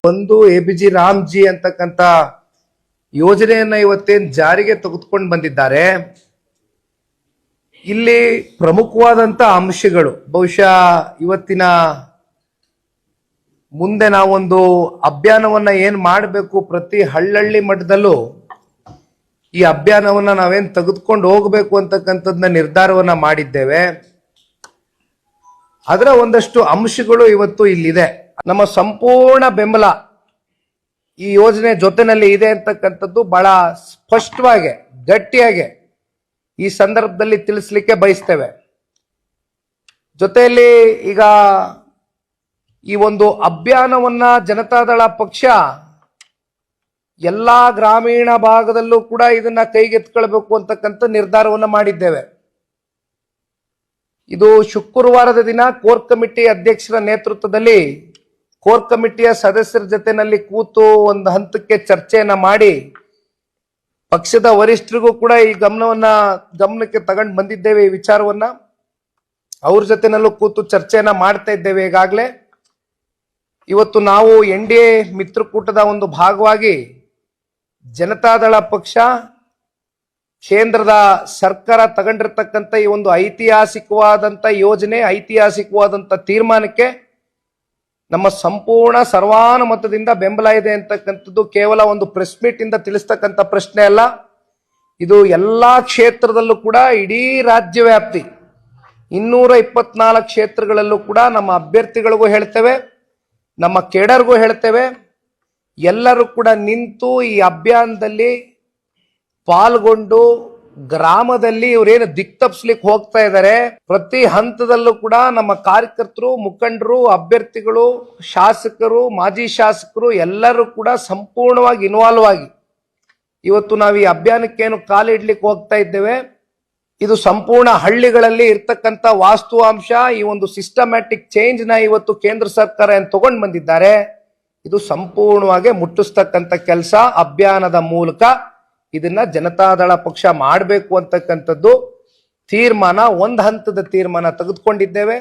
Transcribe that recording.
ಒಂದು ಎಬಿಜಿ ರಾಮ್ಜಿ ಅಂತಕ್ಕಂಥ ಯೋಜನೆಯನ್ನ ಇವತ್ತೇನು ಜಾರಿಗೆ ತೆಗೆದುಕೊಂಡು ಬಂದಿದ್ದಾರೆ. ಇಲ್ಲಿ ಪ್ರಮುಖವಾದಂತ ಅಂಶಗಳು ಬಹುಶಃ ಇವತ್ತಿನ ಮುಂದೆ ನಾವೊಂದು ಅಭಿಯಾನವನ್ನ ಏನ್ ಮಾಡಬೇಕು, ಪ್ರತಿ ಹಳ್ಳಹಳ್ಳಿ ಮಟ್ಟದಲ್ಲೂ ಈ ಅಭಿಯಾನವನ್ನ ನಾವೇನ್ ತೆಗೆದುಕೊಂಡು ಹೋಗಬೇಕು ಅಂತಕ್ಕಂಥದ್ದನ್ನ ನಿರ್ಧಾರವನ್ನ ಮಾಡಿದ್ದೇವೆ. ಅದರ ಒಂದಷ್ಟು ಅಂಶಗಳು ಇವತ್ತು ಇಲ್ಲಿದೆ. ನಮ್ಮ ಸಂಪೂರ್ಣ ಬೆಂಬಲ ಈ ಯೋಜನೆ ಜೊತೆನಲ್ಲಿ ಇದೆ ಅಂತಕ್ಕಂಥದ್ದು ಬಹಳ ಸ್ಪಷ್ಟವಾಗಿ ಗಟ್ಟಿಯಾಗಿ ಈ ಸಂದರ್ಭದಲ್ಲಿ ತಿಳಿಸ್ಲಿಕ್ಕೆ ಬಯಸ್ತೇವೆ. ಜೊತೆಯಲ್ಲಿ ಈಗ ಈ ಒಂದು ಅಭಿಯಾನವನ್ನ ಜನತಾದಳ ಪಕ್ಷ ಎಲ್ಲಾ ಗ್ರಾಮೀಣ ಭಾಗದಲ್ಲೂ ಕೂಡ ಇದನ್ನ ಕೈಗೆತ್ಕೊಳ್ಬೇಕು ಅಂತಕ್ಕಂಥ ನಿರ್ಧಾರವನ್ನ ಮಾಡಿದ್ದೇವೆ. ಇದು ಶುಕ್ರವಾರದ ದಿನ ಕೋರ್ ಕಮಿಟಿ ಅಧ್ಯಕ್ಷರ ನೇತೃತ್ವದಲ್ಲಿ ಕೋರ್ ಕಮಿಟಿಯ ಸದಸ್ಯರ ಜೊತೆನಲ್ಲಿ ಕೂತು ಒಂದು ಹಂತಕ್ಕೆ ಚರ್ಚೆಯನ್ನ ಮಾಡಿ ಪಕ್ಷದ ವರಿಷ್ಠರಿಗೂ ಕೂಡ ಈ ಗಮನಕ್ಕೆ ತಗೊಂಡು ಬಂದಿದ್ದೇವೆ. ಈ ವಿಚಾರವನ್ನ ಅವ್ರ ಜೊತೆನಲ್ಲೂ ಕೂತು ಚರ್ಚೆಯನ್ನ ಮಾಡ್ತಾ ಇದ್ದೇವೆ. ಈಗಾಗಲೇ ಇವತ್ತು ನಾವು NDA ಮಿತ್ರಕೂಟದ ಒಂದು ಭಾಗವಾಗಿ ಜನತಾದಳ ಪಕ್ಷ ಕೇಂದ್ರದ ಸರ್ಕಾರ ತಗೊಂಡಿರ್ತಕ್ಕಂಥ ಈ ಒಂದು ಐತಿಹಾಸಿಕವಾದಂತ ಯೋಜನೆ, ಐತಿಹಾಸಿಕವಾದಂತ ತೀರ್ಮಾನಕ್ಕೆ ನಮ್ಮ ಸಂಪೂರ್ಣ ಸರ್ವಾನುಮತದಿಂದ ಬೆಂಬಲ ಇದೆ ಅಂತಕ್ಕಂಥದ್ದು ಕೇವಲ ಒಂದು ಪ್ರೆಸ್ ಮೀಟ್ ಇಂದ ತಿಳಿಸ್ತಕ್ಕಂಥ ಪ್ರಶ್ನೆ ಅಲ್ಲ. ಇದು ಎಲ್ಲಾ ಕ್ಷೇತ್ರದಲ್ಲೂ ಕೂಡ ಇಡೀ ರಾಜ್ಯ ವ್ಯಾಪ್ತಿ 224 ಕ್ಷೇತ್ರಗಳಲ್ಲೂ ಕೂಡ ನಮ್ಮ ಅಭ್ಯರ್ಥಿಗಳಿಗೂ ಹೇಳ್ತೇವೆ, ನಮ್ಮ ಕೇಡರ್ಗೂ ಹೇಳ್ತೇವೆ, ಎಲ್ಲರೂ ಕೂಡ ನಿಂತು ಈ ಅಭಿಯಾನದಲ್ಲಿ ಪಾಲ್ಗೊಂಡು ಗ್ರಾಮದಲ್ಲಿ ಇವರೇನು ದಿಕ್ತಪ್ಸ್ಲಿಕ್ಕೆ ಹೋಗ್ತಾ ಇದ್ದಾರೆ, ಪ್ರತಿ ಹಂತದಲ್ಲೂ ಕೂಡ ನಮ್ಮ ಕಾರ್ಯಕರ್ತರು, ಮುಖಂಡರು, ಅಭ್ಯರ್ಥಿಗಳು, ಶಾಸಕರು, ಮಾಜಿ ಶಾಸಕರು ಎಲ್ಲರೂ ಕೂಡ ಸಂಪೂರ್ಣವಾಗಿ ಇನ್ವಾಲ್ವ್ ಆಗಿ ಇವತ್ತು ನಾವು ಈ ಅಭಿಯಾನಕ್ಕೇನು ಕಾಲಿಡ್ಲಿಕ್ಕೆ ಹೋಗ್ತಾ ಇದ್ದೇವೆ. ಇದು ಸಂಪೂರ್ಣ ಹಳ್ಳಿಗಳಲ್ಲಿ ಇರ್ತಕ್ಕಂಥ ವಾಸ್ತವಾಂಶ, ಈ ಒಂದು ಸಿಸ್ಟಮ್ಯಾಟಿಕ್ ಚೇಂಜ್ ನ ಇವತ್ತು ಕೇಂದ್ರ ಸರ್ಕಾರ ಏನು ತಗೊಂಡು ಬಂದಿದ್ದಾರೆ, ಇದು ಸಂಪೂರ್ಣವಾಗಿ ಮುಟ್ಟಿಸ್ತಕ್ಕಂಥ ಕೆಲಸ ಅಭಿಯಾನದ ಮೂಲಕ ಇದನ್ನ ಜನತಾದಳ ಪಕ್ಷ ಮಾಡಬೇಕು ಅಂತಕ್ಕಂಥದ್ದು ತೀರ್ಮಾನ, ಒಂದು ಹಂತದ ತೀರ್ಮಾನ ತೆಗೆದುಕೊಂಡಿದ್ದೇವೆ.